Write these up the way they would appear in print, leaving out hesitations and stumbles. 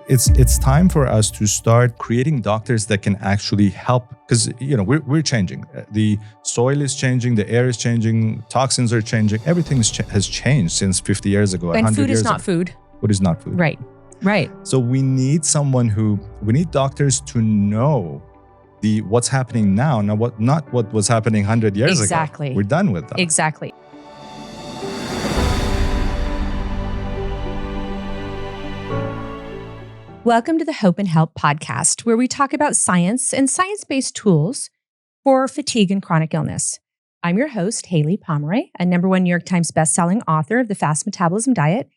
It's time for us to start creating doctors that can actually help, because we're changing. The soil is changing, the air is changing, toxins are changing. Everything has changed since 50 years ago. And 100 food years is not ago. food. Food is not food. Right. So we need doctors to know what's happening now, not what was happening 100 years ago. Exactly. We're done with that. Exactly. Welcome to the Hope and Help podcast, where we talk about science and science-based tools for fatigue and chronic illness. I'm your host, Haylie Pomroy, a #1 New York Times bestselling author of The Fast Metabolism Diet,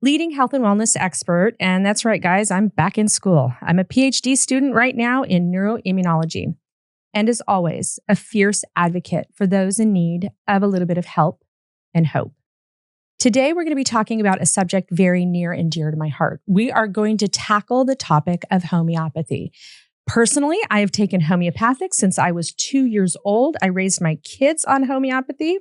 leading health and wellness expert. And that's right, guys, I'm back in school. I'm a PhD student right now in neuroimmunology. And as always, a fierce advocate for those in need of a little bit of help and hope. Today, we're going to be talking about a subject very near and dear to my heart. We are going to tackle the topic of homeopathy. Personally, I have taken homeopathic since I was 2 years old. I raised my kids on homeopathy,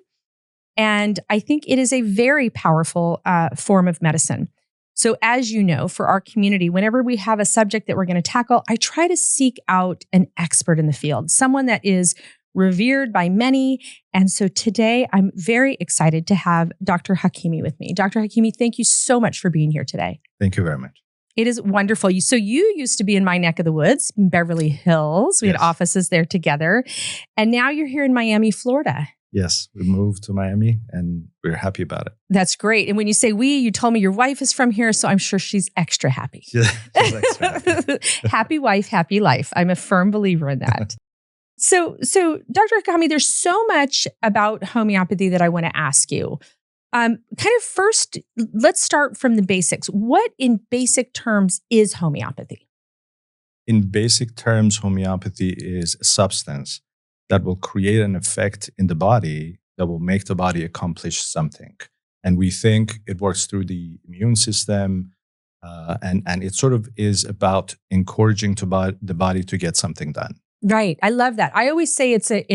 and I think it is a very powerful form of medicine. So as you know, for our community, whenever we have a subject that we're going to tackle, I try to seek out an expert in the field, someone that is revered by many. And so today I'm very excited to have Dr. Hakimi with me. Dr. Hakimi, thank you so much for being here today. Thank you very much. It is wonderful. So you used to be in my neck of the woods, in Beverly Hills. We had offices there together. And now you're here in Miami, Florida. Yes, we moved to Miami and we're happy about it. That's great. And when you say you told me your wife is from here, so I'm sure she's extra happy. Yeah, she's extra happy. Happy wife, happy life. I'm a firm believer in that. So Dr. Hakimi, there's so much about homeopathy that I want to ask you. Kind of first, let's start from the basics. What in basic terms is homeopathy? In basic terms, homeopathy is a substance that will create an effect in the body that will make the body accomplish something. And we think it works through the immune system, and it sort of is about encouraging the body to get something done. Right. I love that. I always say it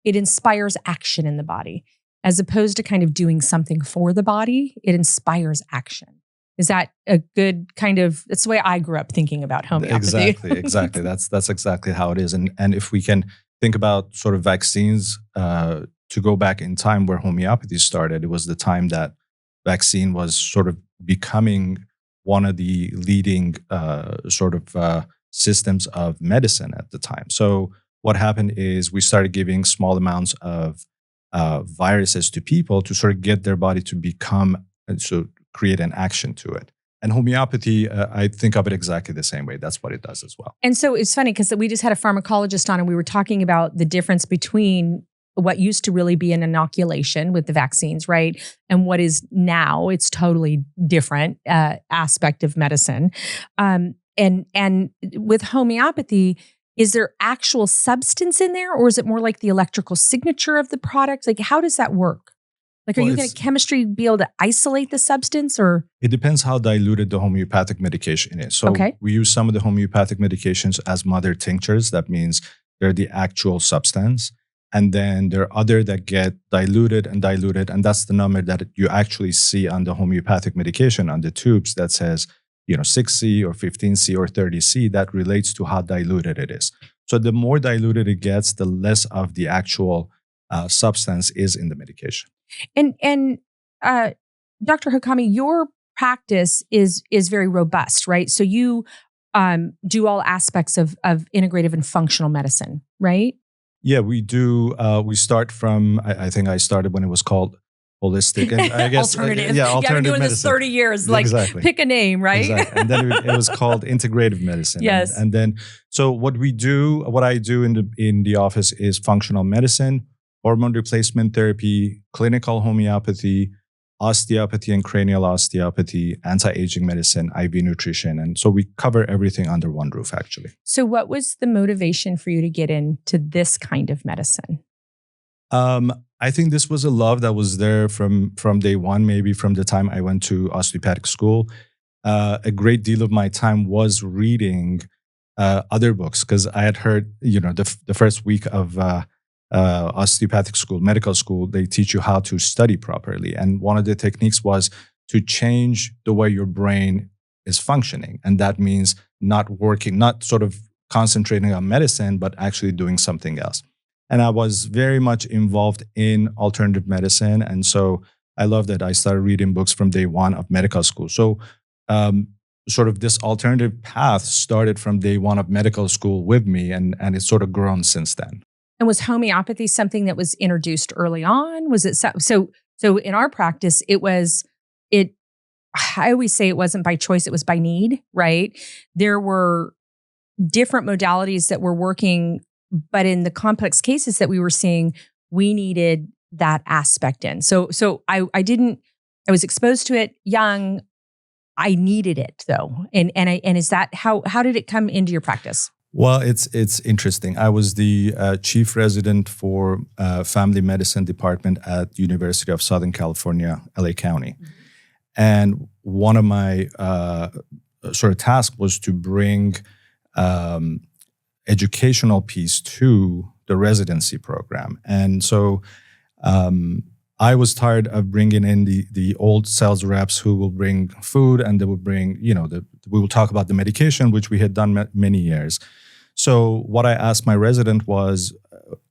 inspires action in the body, as opposed to kind of doing something for the body. It inspires action. Is that a good kind of, that's the way I grew up thinking about homeopathy. Exactly. That's exactly how it is. And if we can think about sort of vaccines, to go back in time where homeopathy started, it was the time that vaccine was sort of becoming one of the leading systems of medicine at the time. So what happened is we started giving small amounts of viruses to people to sort of get their body to create an action to it. And homeopathy, I think of it exactly the same way. That's what it does as well. And so it's funny because we just had a pharmacologist on and we were talking about the difference between what used to really be an inoculation with the vaccines, right? And what is now, it's totally different aspect of medicine. And with homeopathy, is there actual substance in there, or is it more like the electrical signature of the product? Like, how does that work? Like, are you going to chemistry be able to isolate the substance, or? It depends how diluted the homeopathic medication is. So we use some of the homeopathic medications as mother tinctures. That means they're the actual substance. And then there are other that get diluted. And that's the number that you actually see on the homeopathic medication on the tubes that says, 6C or 15C or 30C. That relates to how diluted it is. So the more diluted it gets, the less of the actual substance is in the medication. And Dr. Hakimi, your practice is very robust, right? So you do all aspects of integrative and functional medicine, right? Yeah, we do. We start from, I think I started when it was called holistic, and I guess alternative. Alternative I've been doing medicine. this 30 years. Like, pick a name, right? Exactly. And then it was called integrative medicine. Yes. And then, so what I do in the office is functional medicine, hormone replacement therapy, clinical homeopathy, osteopathy and cranial osteopathy, anti-aging medicine, IV nutrition. And so we cover everything under one roof, actually. So what was the motivation for you to get into this kind of medicine? I think this was a love that was there from day one, maybe from the time I went to osteopathic school. A great deal of my time was reading other books because I had heard, the first week of osteopathic school, medical school, they teach you how to study properly. And one of the techniques was to change the way your brain is functioning. And that means not working, not sort of concentrating on medicine, but actually doing something else. And I was very much involved in alternative medicine. And so I love that I started reading books from day one of medical school. So sort of this alternative path started from day one of medical school with me, and it's sort of grown since then. And was homeopathy something that was introduced early on? Was it so in our practice, I always say it wasn't by choice, it was by need, right? There were different modalities that were working, but in the complex cases that we were seeing, we needed that aspect in. So I was exposed to it young. I needed it though. And is that how did it come into your practice? Well, it's interesting. I was the chief resident for family medicine department at University of Southern California, LA County. Mm-hmm. And one of my sort of tasks was to bring educational piece to the residency program. And so I was tired of bringing in the old sales reps who will bring food, and they will bring, we will talk about the medication, which we had done many years. So what I asked my resident was,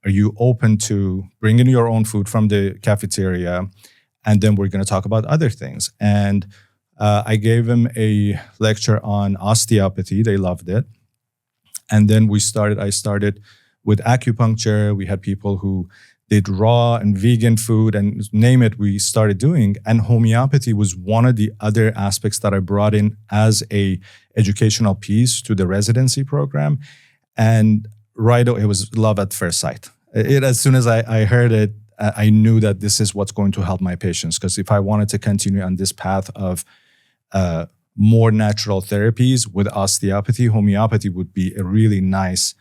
are you open to bringing your own food from the cafeteria? And then we're going to talk about other things. And I gave them a lecture on osteopathy. They loved it. And then I started with acupuncture. We had people who did raw and vegan food, and name it, we started doing. And homeopathy was one of the other aspects that I brought in as a educational piece to the residency program. And right away, it was love at first sight. As soon as I heard it, I knew that this is what's going to help my patients. Because if I wanted to continue on this path of more natural therapies with osteopathy, homeopathy would be a really nice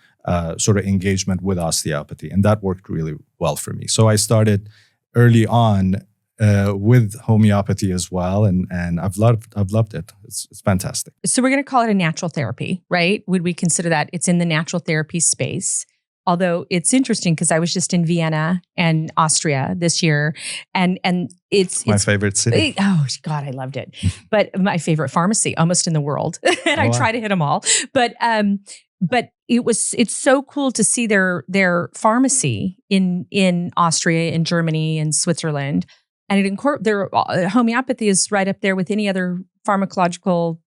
sort of engagement with osteopathy. And that worked really well for me. So I started early on with homeopathy as well. And I've loved it. It's fantastic. So we're going to call it a natural therapy, right? Would we consider that it's in the natural therapy space? Although it's interesting because I was just in Vienna and Austria this year, and it's my favorite city. Oh God, I loved it. But my favorite pharmacy, almost in the world, and I try to hit them all. But it's so cool to see their pharmacy in Austria, in Germany, and Switzerland, and their homeopathy is right up there with any other pharmacological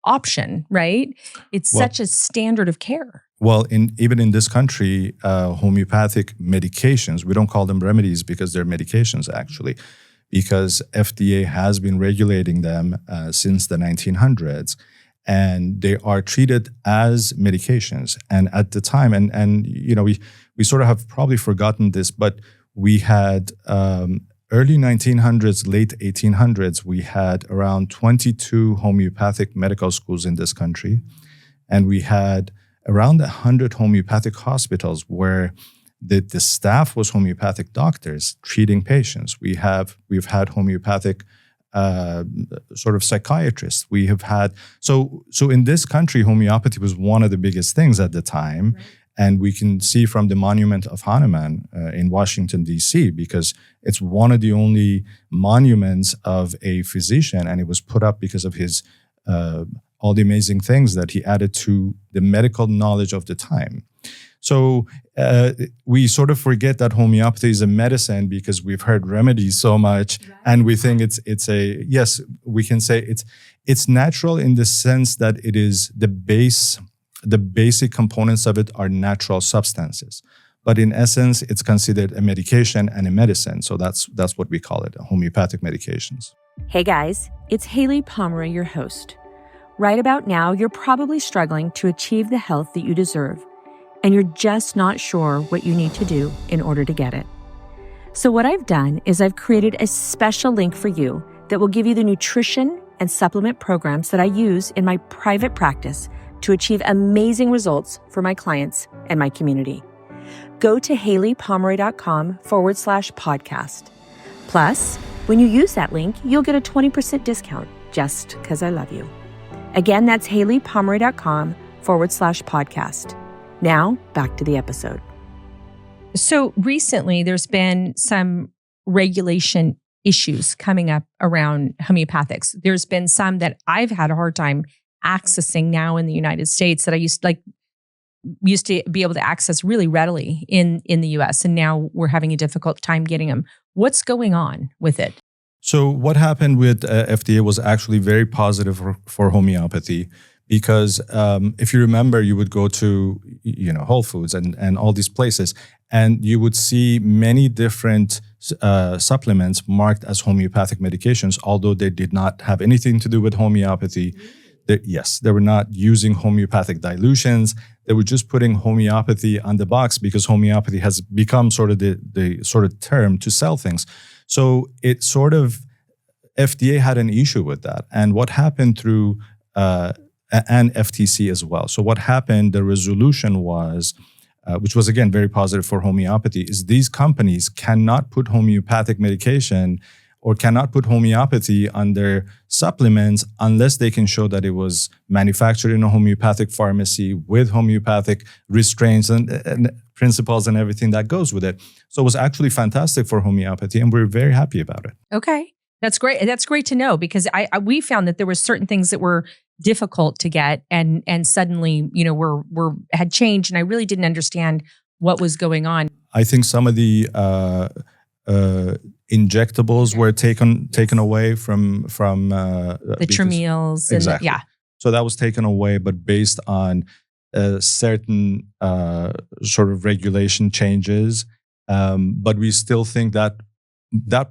option, right? It's such a standard of care. Well, even in this country, homeopathic medications, we don't call them remedies because they're medications actually, because FDA has been regulating them since the 1900s, and they are treated as medications. And at the time, and we sort of have probably forgotten this, but we had early 1900s, late 1800s, we had around 22 homeopathic medical schools in this country, and we had around 100 homeopathic hospitals where the staff was homeopathic doctors treating patients. We've had homeopathic sort of psychiatrists. We have had so in this country, homeopathy was one of the biggest things at the time, right. And we can see from the monument of Hanuman in Washington D.C. because it's one of the only monuments of a physician, and it was put up because of his all the amazing things that he added to the medical knowledge of the time. So we sort of forget that homeopathy is a medicine because we've heard remedies so much, right. And we think yes, we can say it's natural in the sense that it is the basic components of it are natural substances. But in essence, it's considered a medication and a medicine. So that's what we call it, homeopathic medications. Hey guys, it's Haylie Pomroy, your host. Right about now, you're probably struggling to achieve the health that you deserve, and you're just not sure what you need to do in order to get it. So what I've done is I've created a special link for you that will give you the nutrition and supplement programs that I use in my private practice to achieve amazing results for my clients and my community. Go to HayliePomroy.com/podcast. Plus, when you use that link, you'll get a 20% discount just because I love you. Again, that's HayliePomroy.com/podcast. Now, back to the episode. So recently, there's been some regulation issues coming up around homeopathics. There's been some that I've had a hard time accessing now in the United States that I used to be able to access really readily in the US. And now we're having a difficult time getting them. What's going on with it? So what happened with FDA was actually very positive for homeopathy, because if you remember, you would go to Whole Foods and all these places, and you would see many different supplements marked as homeopathic medications, although they did not have anything to do with homeopathy. They were not using homeopathic dilutions. They were just putting homeopathy on the box because homeopathy has become sort of the sort of term to sell things. So it sort of, FDA had an issue with that. And what happened through, and FTC as well. So what happened, the resolution was, which was again very positive for homeopathy, is these companies cannot put homeopathic medication or cannot put homeopathy on their supplements unless they can show that it was manufactured in a homeopathic pharmacy with homeopathic restraints and principles and everything that goes with it. So it was actually fantastic for homeopathy, and we're very happy about it. Okay. That's great. That's great to know, because we found that there were certain things that were difficult to get and suddenly, were had changed, and I really didn't understand what was going on. I think some of the injectables were taken away from the Trameals. Exactly. So that was taken away, but based on certain sort of regulation changes. But we still think that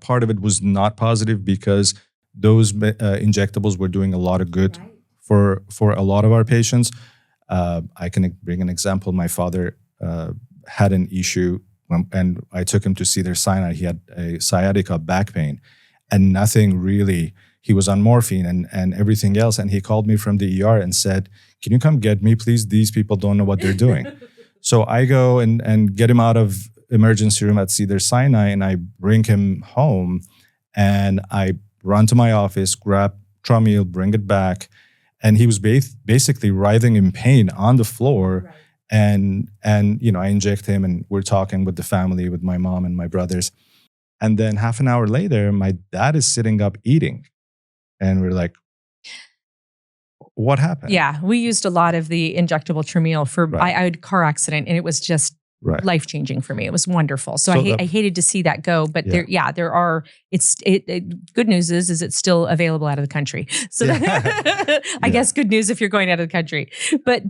part of it was not positive, because those injectables were doing a lot of good for a lot of our patients. I can bring an example. My father had an issue, and I took him to see their Sinai. He had a sciatica, back pain, and nothing really. He was on morphine and everything else. And he called me from the ER and said, "Can you come get me, please? These people don't know what they're doing." So I go and get him out of emergency room at Cedar Sinai, and I bring him home, and I run to my office, grab Tramil, bring it back, and he was basically writhing in pain on the floor. Right. And I inject him, and we're talking with the family, with my mom and my brothers. And then half an hour later, my dad is sitting up eating, and we're like, "What happened?" Yeah, we used a lot of the injectable Tramil for. Right. I had a car accident, and it was just life-changing for me. It was wonderful. So I hated to see that go, but there are. Good news is it's still available out of the country. So I guess good news if you're going out of the country. But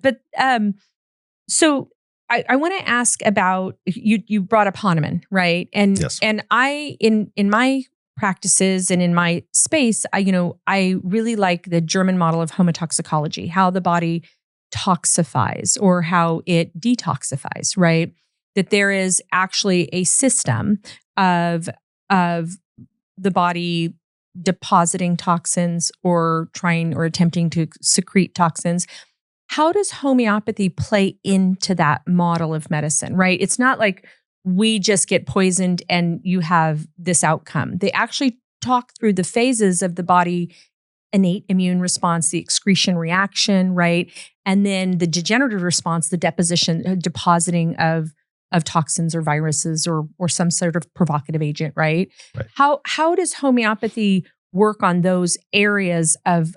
so I want to ask about, you brought up Hahnemann, right? And yes. And I in my practices and in my space, I really like the German model of homotoxicology, how the body toxifies or how it detoxifies, right? That there is actually a system of the body depositing toxins or trying or attempting to secrete toxins. How does homeopathy play into that model of medicine, right? It's not like we just get poisoned and you have this outcome. They actually talk through the phases of the body: innate immune response, the excretion reaction, right? And then the degenerative response, the depositing of toxins or viruses or some sort of provocative agent, right? How does homeopathy work on those areas of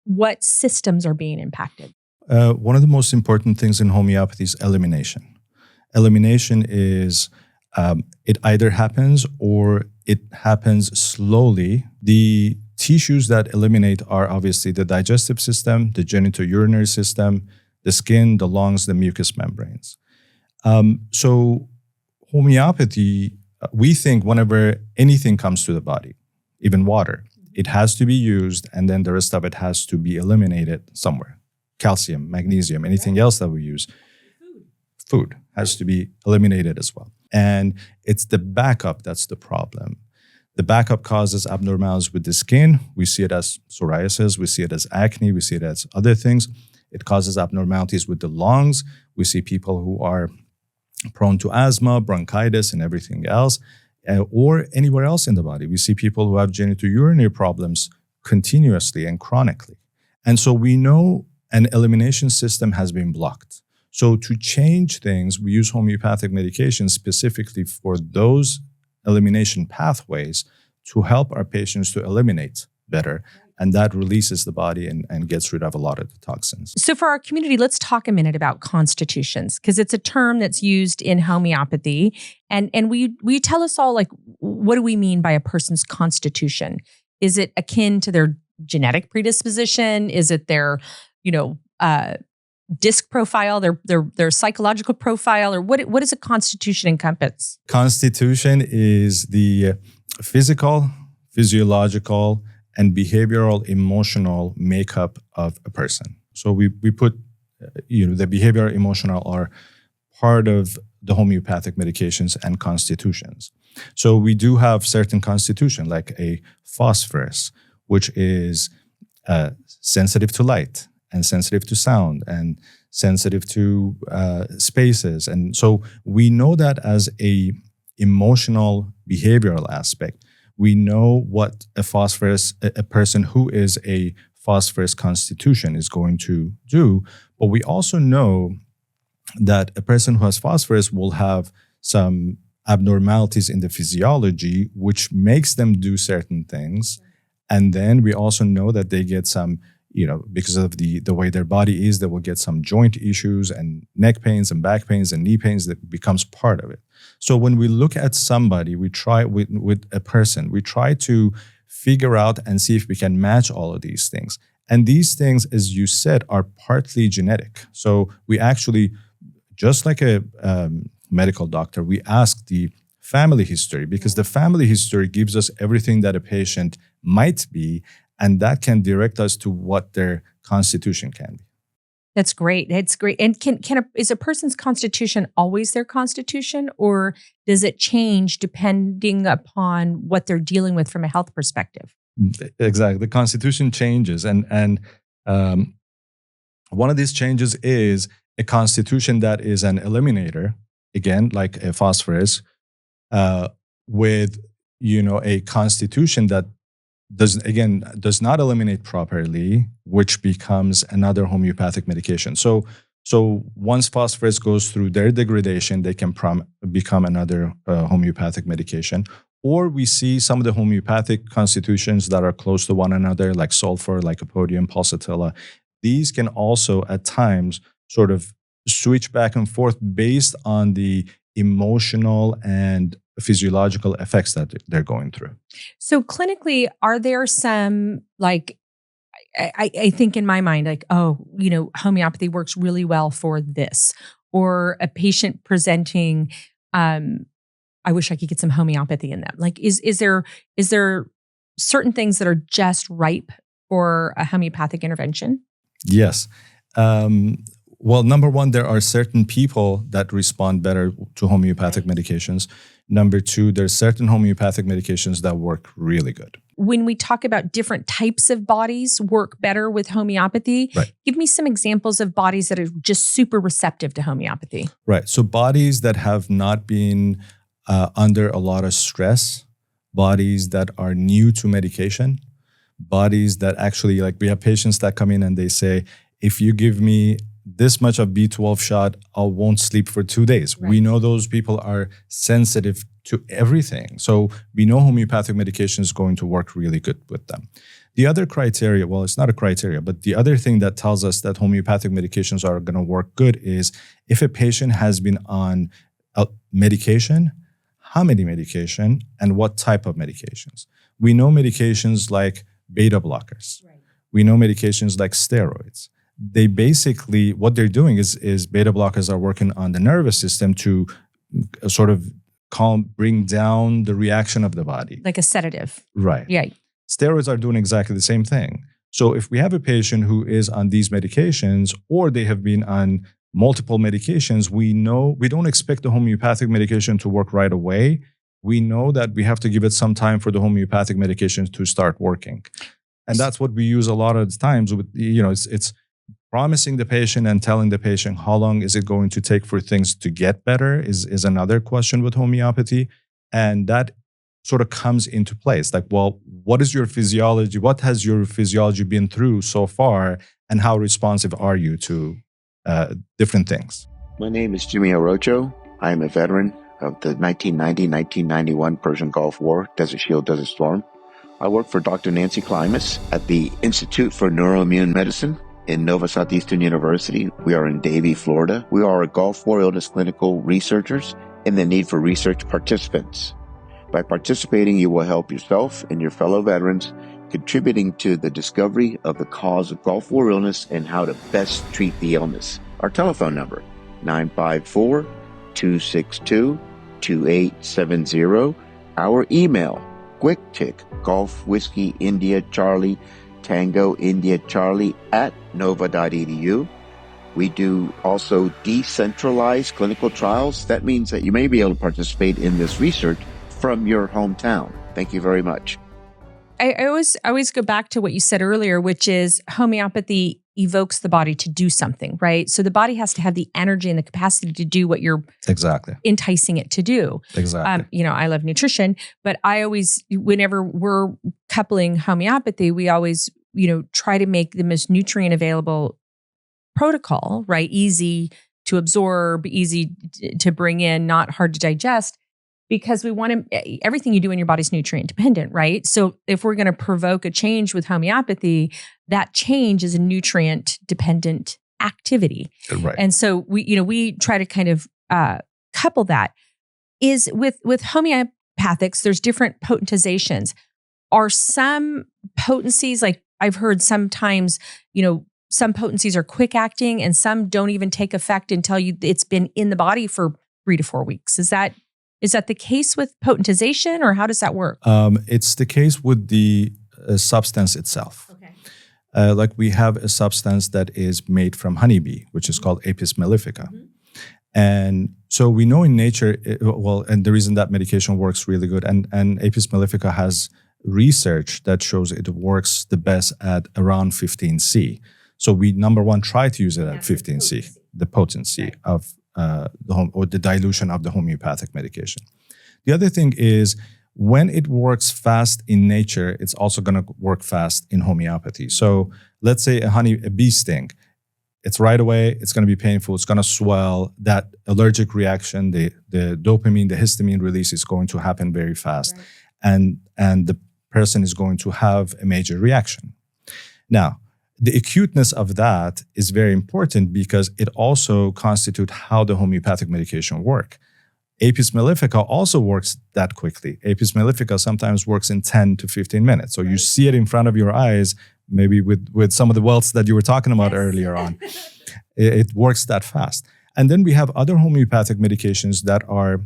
what systems are being impacted? One of the most important things in homeopathy is elimination. Elimination is it either happens or it happens slowly. The tissues that eliminate are obviously the digestive system, the genitourinary system, the skin, the lungs, the mucous membranes. So homeopathy, we think whenever anything comes to the body, even water, it has to be used, and then the rest of it has to be eliminated somewhere. Calcium, magnesium, anything else that we use. Food has to be eliminated as well. And it's the backup that's the problem. The backup causes abnormalities with the skin. We see it as psoriasis. We see it as acne. We see it as other things. It causes abnormalities with the lungs. We see people who are prone to asthma, bronchitis, and everything else, or anywhere else in the body. We see people who have genitourinary problems continuously and chronically. And so we know an elimination system has been blocked. So to change things, we use homeopathic medications specifically for those elimination pathways to help our patients to eliminate better. And that releases the body and gets rid of a lot of the toxins. So for our community, let's talk a minute about constitutions, because it's a term that's used in homeopathy. And will you tell us all, like, what do we mean by a person's constitution? Is it akin to their genetic predisposition? Is it their, disc profile, their psychological profile, or what does a constitution encompass? Constitution is the physical, physiological, and behavioral, emotional makeup of a person. So we put, the behavioral, emotional are part of the homeopathic medications and constitutions. So we do have certain constitution, like a phosphorus, which is sensitive to light and sensitive to sound and sensitive to spaces. And so we know that as a emotional behavioral aspect. We know what a person who is a phosphorus constitution is going to do, but we also know that a person who has phosphorus will have some abnormalities in the physiology, which makes them do certain things. And then we also know that they get some, because of the way their body is, they will get some joint issues and neck pains and back pains and knee pains that becomes part of it. So when we look at somebody, we try with a person, we try to figure out and see if we can match all of these things. And these things, as you said, are partly genetic. So we actually, just like a medical doctor, we ask the family history, because the family history gives us everything that a patient might be, and that can direct us to what their constitution can be. That's great. That's great. And is a person's constitution always their constitution, or does it change depending upon what they're dealing with from a health perspective? Exactly. The constitution changes. And one of these changes is a constitution that is an eliminator, again, like a phosphorus, with, a constitution that does not eliminate properly, which becomes another homeopathic medication. So once phosphorus goes through their degradation, they can become another homeopathic medication. Or we see some of the homeopathic constitutions that are close to one another, like sulfur, lycopodium, pulsatilla. These can also at times sort of switch back and forth based on the emotional and physiological effects that they're going through. So clinically, are there some, like, I think in my mind, like, homeopathy works really well for this, or a patient presenting, I wish I could get some homeopathy in them. Like, is there certain things that are just ripe for a homeopathic intervention? Yes. Well, number one, there are certain people that respond better to homeopathic medications. Number two, there's certain homeopathic medications that work really good. When we talk about different types of bodies work better with homeopathy, right, give me some examples of bodies that are just super receptive to homeopathy. Right. So bodies that have not been under a lot of stress, bodies that are new to medication, bodies that actually, like, we have patients that come in and they say, if you give me this much of B12 shot, I won't sleep for 2 days. Right. We know those people are sensitive to everything. So we know homeopathic medication is going to work really good with them. The other criteria, well, it's not a criteria, but the other thing that tells us that homeopathic medications are going to work good is if a patient has been on a medication, how many medication, and what type of medications. We know medications like beta blockers. Right. We know medications like steroids. They basically, what they're doing is beta blockers are working on the nervous system to sort of bring down the reaction of the body. Like a sedative. Right. Yeah. Steroids are doing exactly the same thing. So if we have a patient who is on these medications, or they have been on multiple medications, we don't expect the homeopathic medication to work right away. We know that we have to give it some time for the homeopathic medications to start working. And that's what we use a lot of the times with, it's promising the patient and telling the patient how long is it going to take for things to get better is another question with homeopathy. And that sort of comes into place. Like, well, what is your physiology? What has your physiology been through so far? And how responsive are you to different things? My name is Jimmy Orocho. I am a veteran of the 1990-1991 Persian Gulf War, Desert Shield, Desert Storm. I work for Dr. Nancy Klimas at the Institute for Neuro-Immune Medicine in Nova Southeastern University. We are in Davie, Florida. We are Gulf War illness clinical researchers in the need for research participants. By participating, you will help yourself and your fellow veterans, contributing to the discovery of the cause of Gulf War illness and how to best treat the illness. Our telephone number, 954-262-2870. Our email, QuickTick, Golf Whiskey India Charlie Tango India Charlie @nova.edu. We do also decentralized clinical trials. That means that you may be able to participate in this research from your hometown. Thank you very much. I always go back to what you said earlier, which is homeopathy evokes the body to do something, right? So the body has to have the energy and the capacity to do what you're enticing it to do. Exactly. I love nutrition, but I always, whenever we're coupling homeopathy, we always, try to make the most nutrient available protocol, right? Easy to absorb, easy to bring in, not hard to digest. Because we want to, everything you do in your body's nutrient dependent, right? So if we're going to provoke a change with homeopathy, that change is a nutrient dependent activity. Right. And so we try to kind of couple that. Is with homeopathics, there's different potentizations. Are some potencies, like I've heard sometimes, some potencies are quick acting and some don't even take effect until it's been in the body for 3 to 4 weeks. Is that the case with potentization, or how does that work? It's the case with the substance itself. Okay. Like we have a substance that is made from honeybee, which is called Apis mellifica. Mm-hmm. And so we know in nature, and the reason that medication works really good, and Apis mellifica has research that shows it works the best at around 15C. So we, number one, try to use it at 15C, the potency of the dilution of the homeopathic medication. The other thing is when it works fast in nature, it's also going to work fast in homeopathy. So let's say a bee sting, it's right away, it's going to be painful, it's going to swell, that allergic reaction, the dopamine, the histamine release is going to happen very fast. Right. And the person is going to have a major reaction. Now, the acuteness of that is very important because it also constitutes how the homeopathic medication work. Apis mellifica also works that quickly. Apis mellifica sometimes works in 10 to 15 minutes. So you see it in front of your eyes, maybe with some of the welts that you were talking about earlier on. It works that fast. And then we have other homeopathic medications that are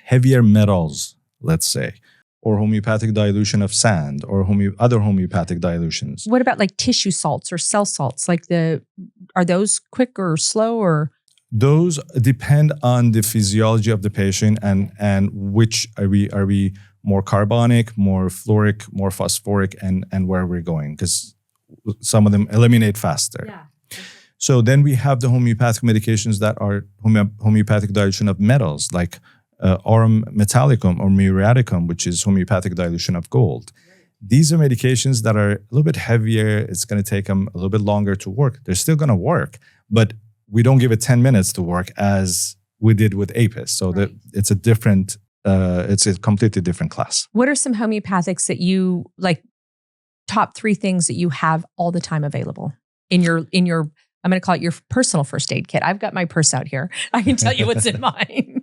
heavier metals, let's say, or homeopathic dilution of sand, or other homeopathic dilutions. What about like tissue salts or cell salts? Are those quick or slow, or? Those depend on the physiology of the patient and which are we more carbonic, more fluoric, more phosphoric, and where we're going, because some of them eliminate faster. Yeah. Okay. So then we have the homeopathic medications that are homeopathic dilution of metals, like aurum metallicum or muriaticum, which is homeopathic dilution of gold. These are medications that are a little bit heavier. It's going to take them a little bit longer to work. They're still going to work, but we don't give it 10 minutes to work as we did with Apis. So that it's it's a completely different class. What are some homeopathics that you like, top 3 things that you have all the time available in your I'm going to call it your personal first aid kit. I've got my purse out here. I can tell you what's in mine.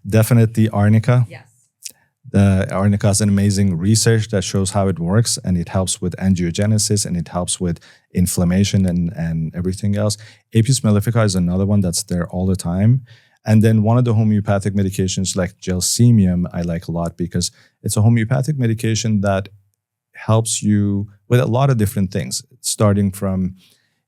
Definitely arnica. Yes. The arnica is an amazing research that shows how it works, and it helps with angiogenesis, and it helps with inflammation and everything else. Apis mellifica is another one that's there all the time. And then one of the homeopathic medications like gelsemium I like a lot because it's a homeopathic medication that helps you with a lot of different things, starting from,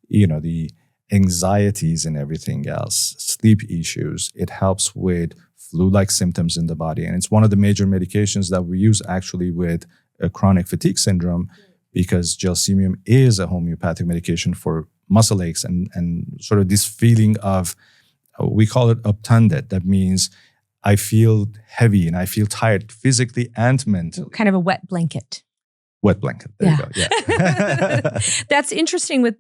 the anxieties and everything else, sleep issues. It helps with flu-like symptoms in the body. And it's one of the major medications that we use actually with chronic fatigue syndrome, because gelsemium is a homeopathic medication for muscle aches and sort of this feeling of, we call it obtunded. That means I feel heavy and I feel tired physically and mentally. Kind of a wet blanket. Wet blanket. There you go. Yeah. That's interesting with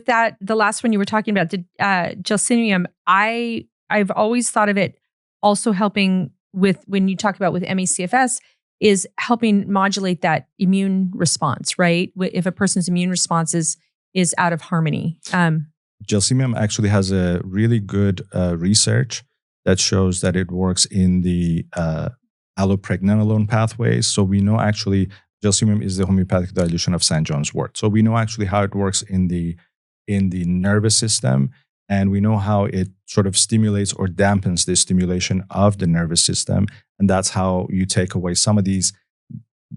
that. The last one you were talking about, the gelsemium. I I've always thought of it also helping with, when you talk about with ME/CFS, is helping modulate that immune response, right? If a person's immune response is out of harmony. Gelsemium actually has a really good research that shows that it works in the allopregnanolone pathways. So we know actually gelsemium is the homeopathic dilution of St. John's wort. So we know actually how it works in the nervous system, and we know how it sort of stimulates or dampens the stimulation of the nervous system. And that's how you take away some of these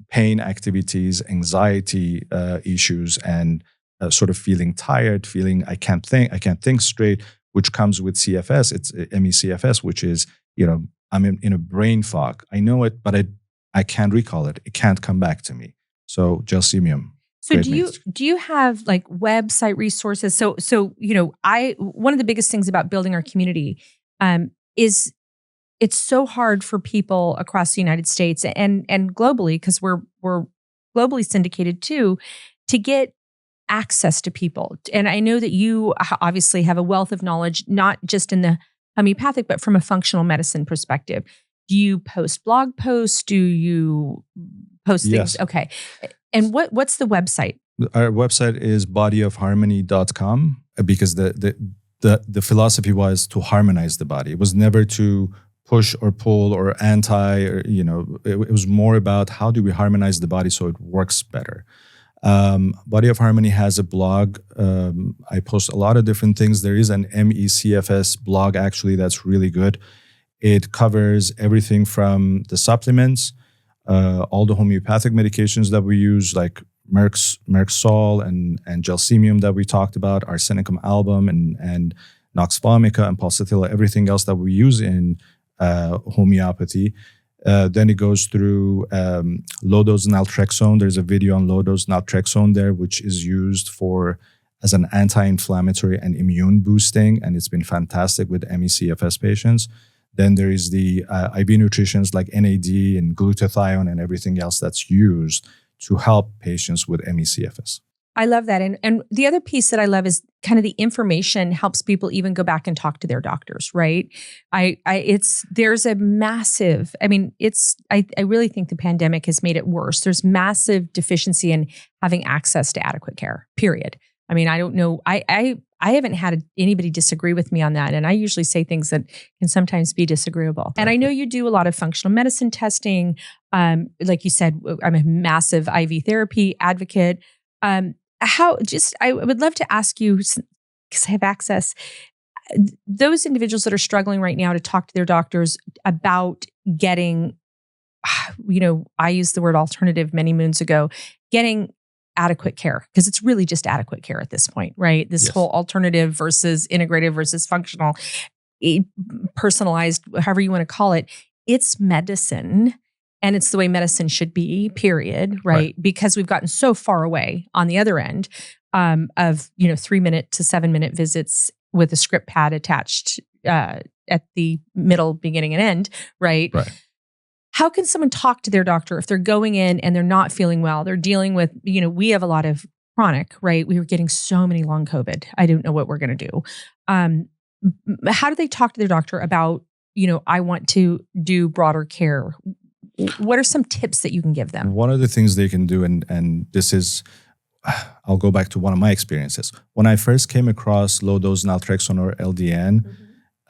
pain activities, anxiety issues, and sort of feeling tired, feeling I can't think straight, which comes with CFS. It's ME/CFS, which is, I'm in a brain fog. I know it, but I can't recall it. It can't come back to me. So gelsemium. So do you have like website resources? So one of the biggest things about building our community is it's so hard for people across the United States and globally, because we're globally syndicated too, to get access to people. And I know that you obviously have a wealth of knowledge, not just in the homeopathic, but from a functional medicine perspective. Do you post blog posts? Do you post things? Yes. Okay. And what's the website? Our website is bodyofharmony.com, because the philosophy was to harmonize the body. It was never to push or pull or anti, or, it was more about how do we harmonize the body so it works better. Body of Harmony has a blog. I post a lot of different things. There is an ME/CFS blog actually that's really good. It covers everything from the supplements, all the homeopathic medications that we use, like Merck Sol and Gelsemium that we talked about, Arsenicum album and Nox vomica and Pulsatilla, everything else that we use in homeopathy. Then it goes through low-dose naltrexone. There's a video on low-dose naltrexone there, which is used as an anti-inflammatory and immune boosting, and it's been fantastic with ME/CFS patients. Then there is the IV nutritions like NAD and glutathione and everything else that's used to help patients with ME/CFS. I love that. And the other piece that I love is kind of the information helps people even go back and talk to their doctors, right? There's a massive, I really think the pandemic has made it worse. There's massive deficiency in having access to adequate care, period. I mean, I don't know. I haven't had anybody disagree with me on that. And I usually say things that can sometimes be disagreeable. And I know you do a lot of functional medicine testing. Like you said, I'm a massive IV therapy advocate. I would love to ask you, because I have access, those individuals that are struggling right now to talk to their doctors about getting, I used the word alternative many moons ago, getting adequate care, because it's really just adequate care at this point, right? This whole alternative versus integrative versus functional, personalized, however you want to call it, it's medicine. And it's the way medicine should be, period, right? Because we've gotten so far away on the other end of 3-minute to 7-minute visits with a script pad attached at the middle, beginning, and end, right? How can someone talk to their doctor if they're going in and they're not feeling well? They're dealing with, we have a lot of chronic, right? We were getting so many long COVID. I don't know what we're going to do. How do they talk to their doctor about, I want to do broader care? What are some tips that you can give them? One of the things they can do, and this is, I'll go back to one of my experiences. When I first came across low-dose naltrexone or LDN,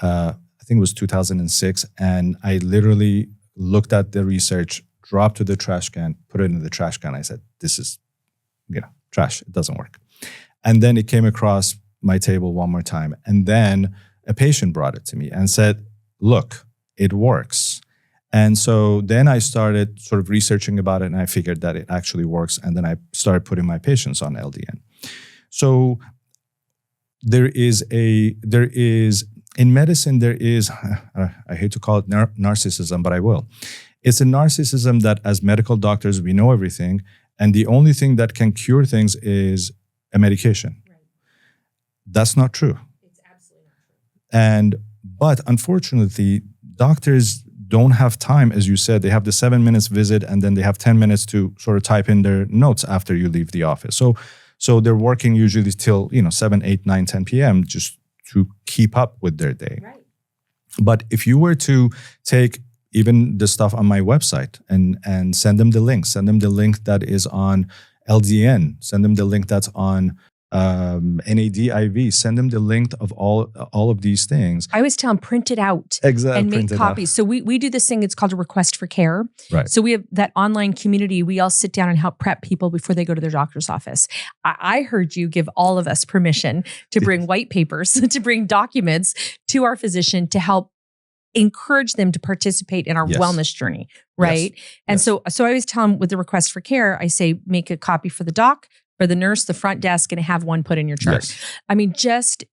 I think it was 2006, and I literally looked at the research, dropped to the trash can, put it in the trash can. I said, this is, trash. It doesn't work. And then it came across my table one more time. And then a patient brought it to me and said, look, it works. And so then I started sort of researching about it, and I figured that it actually works. And then I started putting my patients on LDN. So in medicine, I hate to call it narcissism, but I will. It's a narcissism that as medical doctors, we know everything. And the only thing that can cure things is a medication. Right. That's not true. It's absolutely not true. But unfortunately, doctors don't have time, as you said. They have the 7 minutes visit, and then they have 10 minutes to sort of type in their notes after you leave the office. So they're working usually till 7, 8, 9, 10 p.m. just to keep up with their day. Right. But if you were to take even the stuff on my website and send them the link that is on LDN, send them the link that's on NADIV, send them the link of all of these things. I always tell them, print it out and make copies. So we do this thing, it's called a request for care. Right. So we have that online community. We all sit down and help prep people before they go to their doctor's office. I heard you give all of us permission to bring white papers, to bring documents to our physician to help encourage them to participate in our wellness journey, right? Yes. And so I always tell them with the request for care, I say, make a copy for the doc, for the nurse, the front desk, and have one put in your chart. Yes. I mean, just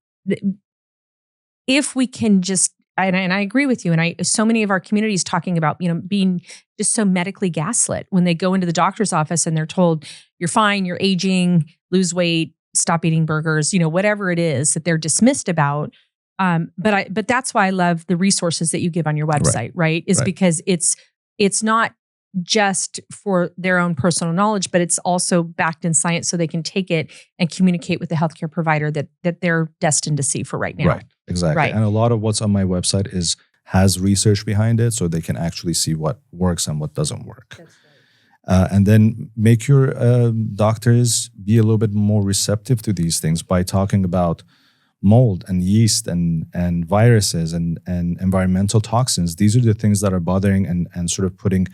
if we can just, and I agree with you, and so many of our communities talking about, being just so medically gaslit when they go into the doctor's office and they're told, you're fine, you're aging, lose weight, stop eating burgers, whatever it is that they're dismissed about. But that's why I love the resources that you give on your website, right? Because it's not just for their own personal knowledge, but it's also backed in science so they can take it and communicate with the healthcare provider that they're destined to see for right now. Right, exactly. Right. And a lot of what's on my website has research behind it, so they can actually see what works and what doesn't work. That's right. And then make your doctors be a little bit more receptive to these things by talking about mold and yeast and viruses and environmental toxins. These are the things that are bothering and sort of putting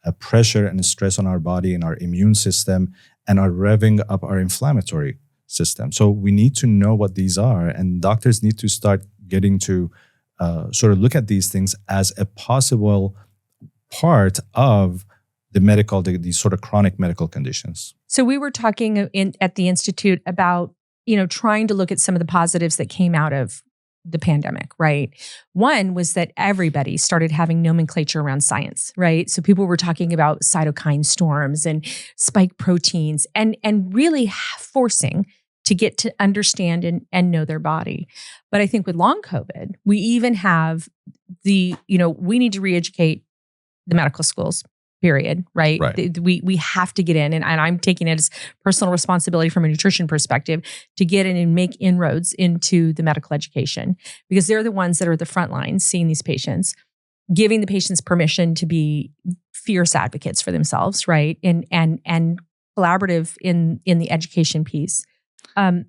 a pressure and a stress on our body and our immune system and are revving up our inflammatory system. So we need to know what these are, and doctors need to start getting to sort of look at these things as a possible part of these sort of chronic medical conditions. So we were talking at the Institute about trying to look at some of the positives that came out of the pandemic, right? One was that everybody started having nomenclature around science, right? So people were talking about cytokine storms and spike proteins and really forcing to get to understand and know their body. But I think with long COVID, we even have we need to re-educate the medical schools. Period. Right. We have to get in, and I'm taking it as personal responsibility from a nutrition perspective to get in and make inroads into the medical education, because they're the ones that are the front lines seeing these patients, giving the patients permission to be fierce advocates for themselves, right? And collaborative in the education piece. I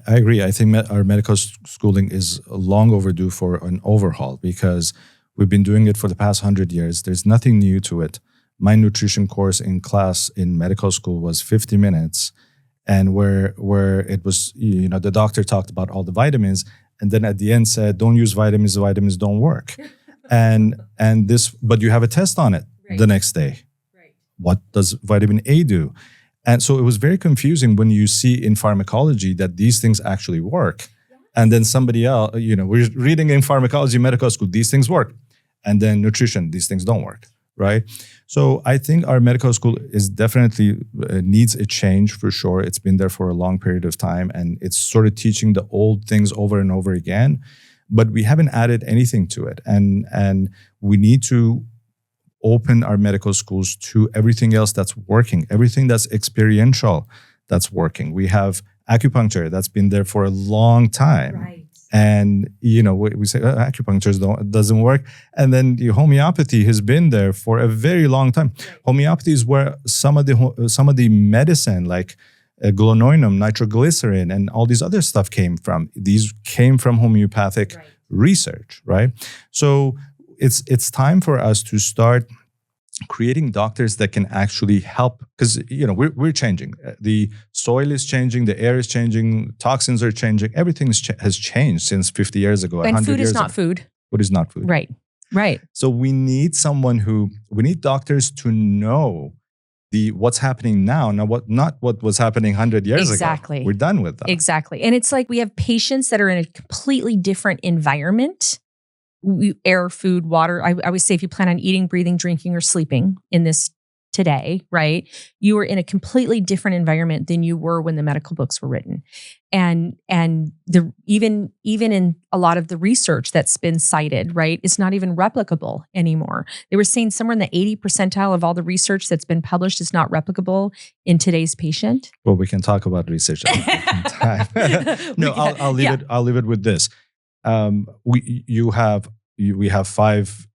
agree. I think our medical schooling is long overdue for an overhaul, because we've been doing it for the past 100 years. There's nothing new to it. My nutrition course in class in medical school was 50 minutes, and where it was, the doctor talked about all the vitamins, and then at the end said, don't use vitamins, the vitamins don't work. But you have a test on it the next day. Right. What does vitamin A do? And so it was very confusing when you see in pharmacology that these things actually work. And then somebody else, we're reading in pharmacology medical school, these things work. And then nutrition, these things don't work. Right. So I think our medical school is definitely needs a change for sure. It's been there for a long period of time, and it's sort of teaching the old things over and over again, but we haven't added anything to it. And we need to open our medical schools to everything else that's working, everything that's experiential that's working. We have acupuncture that's been there for a long time. Right. And, we say acupuncture doesn't work. And then homeopathy has been there for a very long time. Right. Homeopathy is where some of the medicine like glucosamine, nitroglycerin, and all these other stuff came from. These came from homeopathic research, right? So it's time for us to start creating doctors that can actually help, because we're changing. The soil is changing, the air is changing, toxins are changing. Everything has changed since 50 years ago. And food is not food. Food is not food. Right. So we need doctors to know what's happening now, not what was happening 100 years ago. Exactly. We're done with that. Exactly. And it's like we have patients that are in a completely different environment. Air, food, water. I always say if you plan on eating, breathing, drinking, or sleeping in this today, right, you are in a completely different environment than you were when the medical books were written. And even in a lot of the research that's been cited, right, it's not even replicable anymore. They were saying somewhere in the 80 percentile of all the research that's been published is not replicable in today's patient. Well, we can talk about research at a different time. No, I'll leave it with this. You have we have 5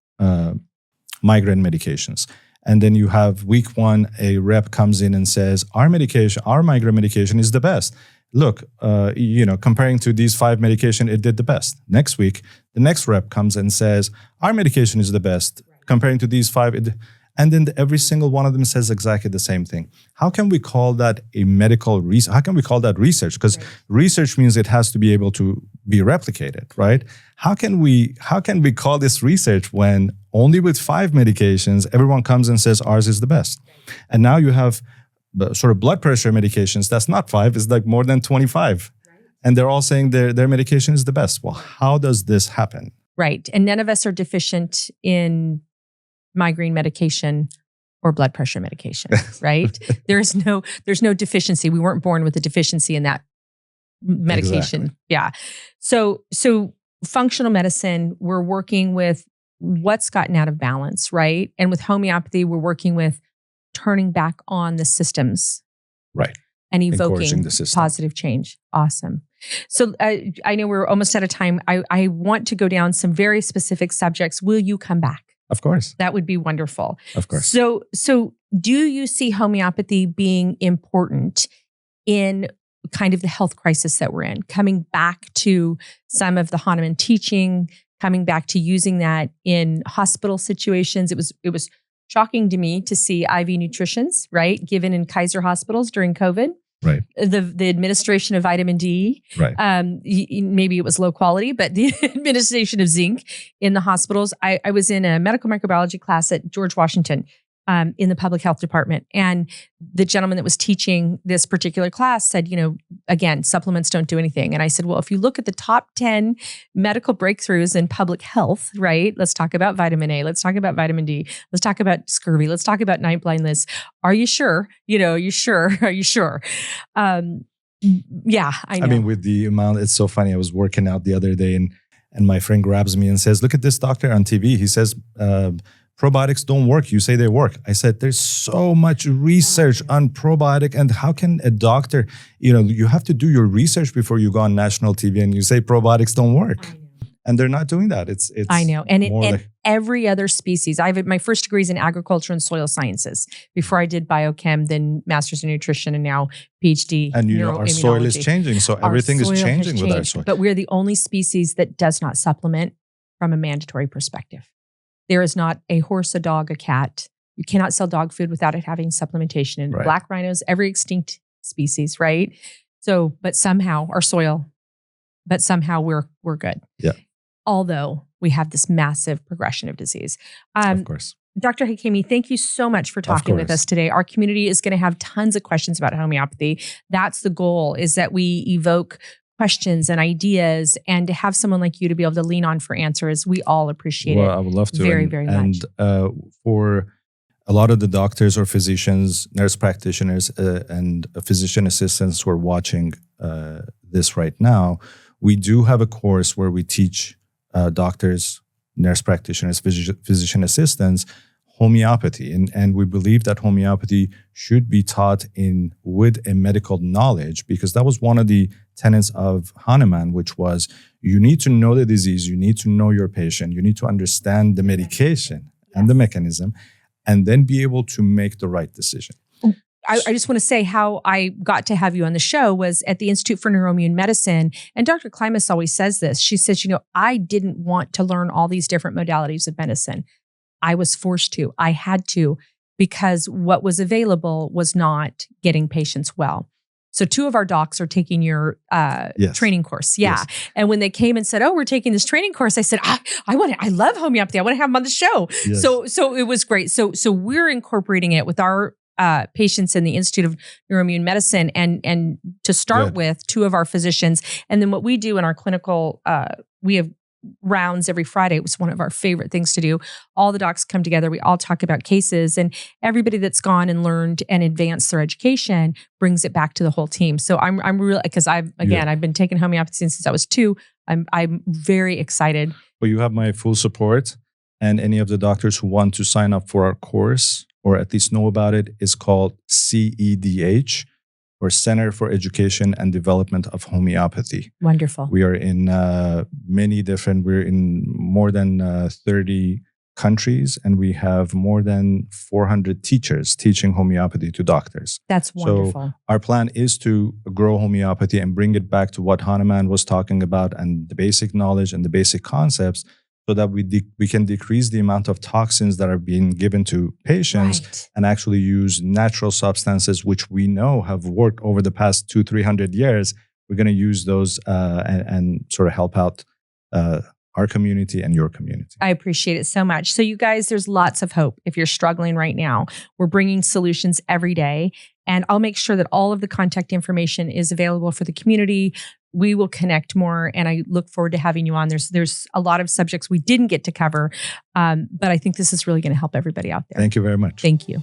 migraine medications. And then you have week 1, a rep comes in and says, our migraine medication is the best. Look, comparing to these 5 medication, it did the best. Next week, the next rep comes and says, our medication is the best. Comparing to these 5, and then every single one of them says exactly the same thing. How can we call that a medical research? How can we call that research? Because research means it has to be able to be replicated, right? How can we call this research when only with 5 medications, everyone comes and says ours is the best? And now you have sort of blood pressure medications. That's not 5, it's like more than 25. And they're all saying their medication is the best. Well, how does this happen? Right. And none of us are deficient in migraine medication or blood pressure medication, right? There's no deficiency. We weren't born with a deficiency in that medication. Exactly. Yeah. So functional medicine, we're working with what's gotten out of balance, right? And with homeopathy, we're working with turning back on the systems. Right. And evoking positive change. Awesome. So I know we're almost out of time. I want to go down some very specific subjects. Will you come back? Of course. That would be wonderful. Of course. So do you see homeopathy being important in kind of the health crisis that we're in? Coming back to some of the Hahnemann teaching, coming back to using that in hospital situations. It was shocking to me to see IV nutritions, right, given in Kaiser hospitals during COVID. Right. The administration of vitamin D, right. Maybe it was low quality, but the administration of zinc in the hospitals. I was in a medical microbiology class at George Washington in the public health department. And the gentleman that was teaching this particular class said, again, supplements don't do anything. And I said, well, if you look at the top 10 medical breakthroughs in public health, right? Let's talk about vitamin A. Let's talk about vitamin D. Let's talk about scurvy. Let's talk about night blindness. Are you sure? Are you sure? Yeah, I know. I mean, with the amount, it's so funny. I was working out the other day and my friend grabs me and says, look at this doctor on TV. He says, probiotics don't work. You say they work. I said, there's so much research on probiotic. And how can a doctor, you have to do your research before you go on national TV and you say probiotics don't work. And they're not doing that. It's I know. And every other species. My first degree is in agriculture and soil sciences. Before I did biochem, then master's in nutrition, and now PhD. And our soil is changing. So everything is changing with our soil. But we're the only species that does not supplement from a mandatory perspective. There is not a horse, a dog, a cat. You cannot sell dog food without it having supplementation. And right. Black rhinos, every extinct species, right? So, but somehow our soil, we're good. Yeah. Although we have this massive progression of disease. Of course. Dr. Hakimi, thank you so much for talking with us today. Our community is going to have tons of questions about homeopathy. That's the goal, is that we evoke questions and ideas, and to have someone like you to be able to lean on for answers. We all appreciate it. I would love to. Very, very much. And for a lot of the doctors or physicians, nurse practitioners, and physician assistants who are watching this right now, we do have a course where we teach doctors, nurse practitioners, physician assistants, homeopathy. And we believe that homeopathy should be taught with a medical knowledge, because that was one of the tenets of Hahnemann, which was you need to know the disease, you need to know your patient, you need to understand the medication and the mechanism, and then be able to make the right decision. I just want to say how I got to have you on the show was at the Institute for Neuro-Immune Medicine. And Dr. Klimas always says this. She says, I didn't want to learn all these different modalities of medicine. I was forced to. I had to, because what was available was not getting patients well. So 2 of our docs are taking your training course. Yeah. Yes. And when they came and said, we're taking this training course, I said, I love homeopathy. I want to have them on the show. Yes. So it was great. So we're incorporating it with our patients in the Institute of Neuro-Immune Medicine, and to start with 2 of our physicians. And then what we do in our clinical, we have rounds every Friday. It was one of our favorite things to do. All the docs come together. We all talk about cases, and everybody that's gone and learned and advanced their education brings it back to the whole team. So I'm really, because I've been taking homeopathy since I was 2. I'm very excited. Well, you have my full support, and any of the doctors who want to sign up for our course, or at least know about it, is called CEDH, or Center for Education and Development of Homeopathy. Wonderful. We are in we're in more than 30 countries, and we have more than 400 teachers teaching homeopathy to doctors. That's wonderful. So our plan is to grow homeopathy and bring it back to what Hanuman was talking about and the basic knowledge and the basic concepts, so that we can decrease the amount of toxins that are being given to patients and actually use natural substances, which we know have worked over the past 200-300 years. We're going to use those and sort of help out our community and your community. I appreciate it so much. So you guys, there's lots of hope if you're struggling right now. We're bringing solutions every day, and I'll make sure that all of the contact information is available for the community. We will connect more, and I look forward to having you on. There's a lot of subjects we didn't get to cover, but I think this is really going to help everybody out there. Thank you very much. Thank you.